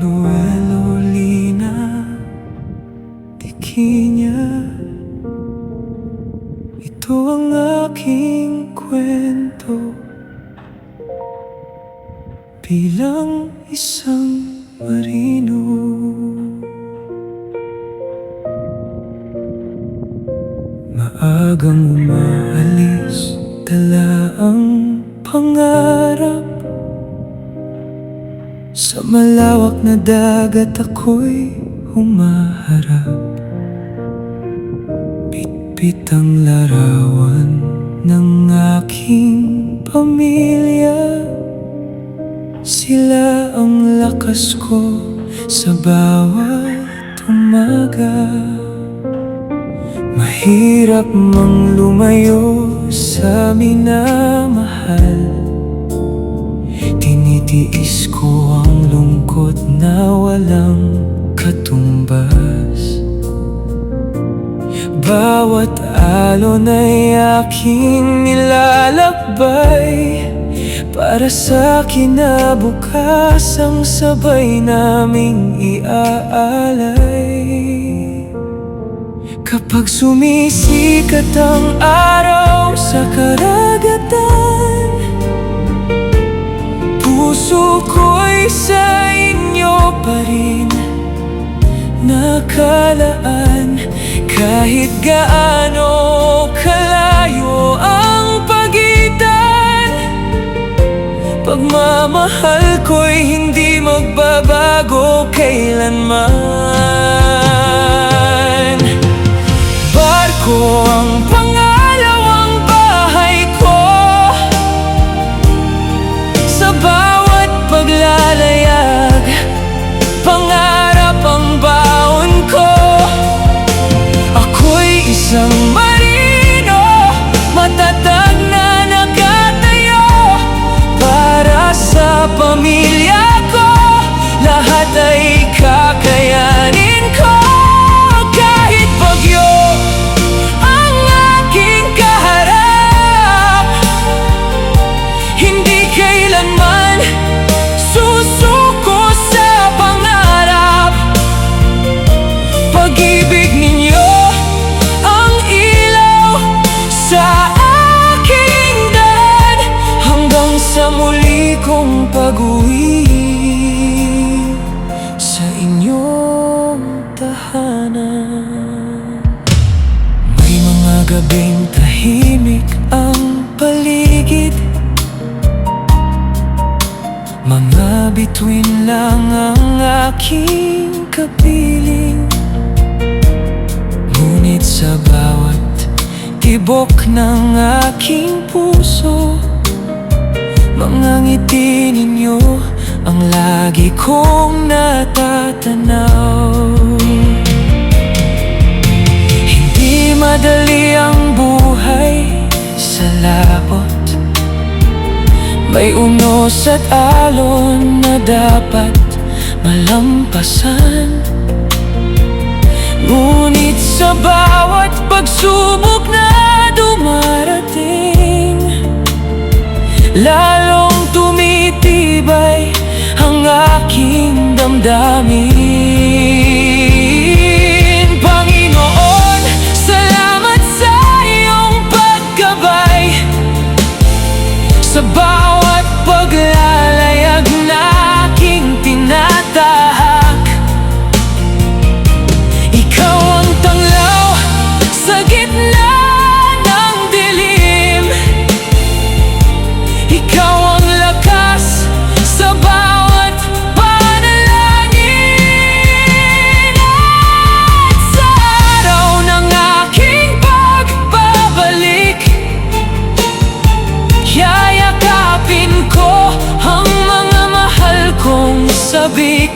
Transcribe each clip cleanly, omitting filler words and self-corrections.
Noel Lina Tiquiña, ito ang aking kwento bilang isang marino. Maagang umaalis, dala ang pangarap. Sa malawak na dagat ako'y humaharap. Bitbit ang larawan ng aking pamilya. Sila ang lakas ko sa bawat umaga. Mahirap mang lumayo sa minamahal. Tinitiis ko ang lungkot na walang katumbas. Bawat alon ay aking nilalakbay para sa kinabukasang sabay naming iaalay. Kapag sumisikat ang araw sa karagatan, puso ko'y sa inyo pa rin nakalaan. Kahit gaano kalayo ang pagitan, pagmamahal ko'y hindi magbabago kailanman. Barko ang pangalawang bahay ko. Sa bawat paglalayag, pangarap ang baon ko. Ako'y isang marino, matatag na nakatayo para sa pamilya ko. Lahat ay kakayanin ko. Kahit bagyo ang aking kaharap, hindi kailanman susuko sa pangarap. Pag-ibig ninyo ang ilaw sa aking daan, hanggang sa muli kong pag-uwi sa inyong tahanan. May mga gabing tahimik ang paligid, mga bituin lang ang aking kapiling. Ngunit sa bawat tibok ng aking puso, mga ngiti ninyo ang lagi kong natatanaw. Hindi madali ang buhay sa laot, may unos at alon na dapat malampasan. Ngunit sa bawat pagsubok na dumarating, lalong tumitibay ang aking damdamin. Panginoon, salamat sa iyong paggabay sa bawat paglalayag na aking tinatahak. Ikaw ang tanglaw sa gitna ng dilim. Ikaw ang lakas sa bawat panalangin. At sa araw ng aking pagbabalik, yayakapin ko ang mga mahal kong sabik.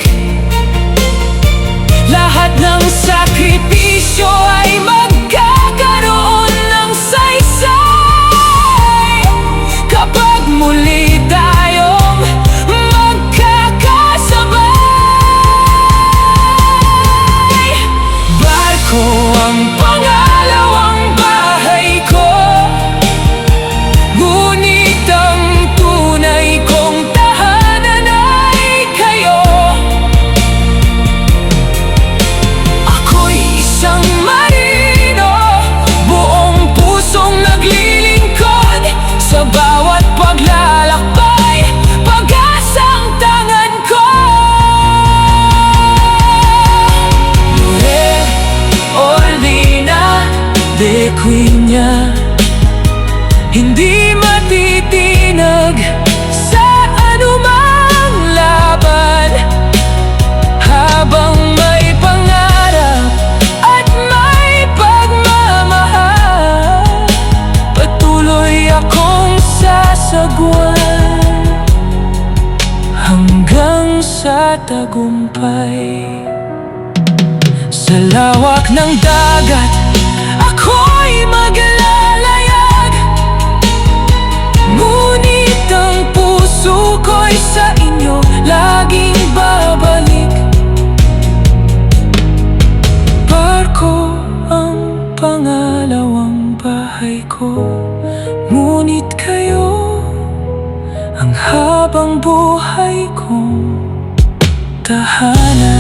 Lahat ng sakripisyo ay magkakaroon ng saysay kapag muli tayong magkakasabay. Barko ang pangalawang bahay ko, ngunit ang tunay ko sagwan hanggang sa tagumpay. Sa lawak ng dagat, ako'y maglalayag, ngunit ang puso ko'y sa inyo laging babalik. Barko ang pangalawang bahay ko, ngunit kayo ang habang buhay kong tahanan.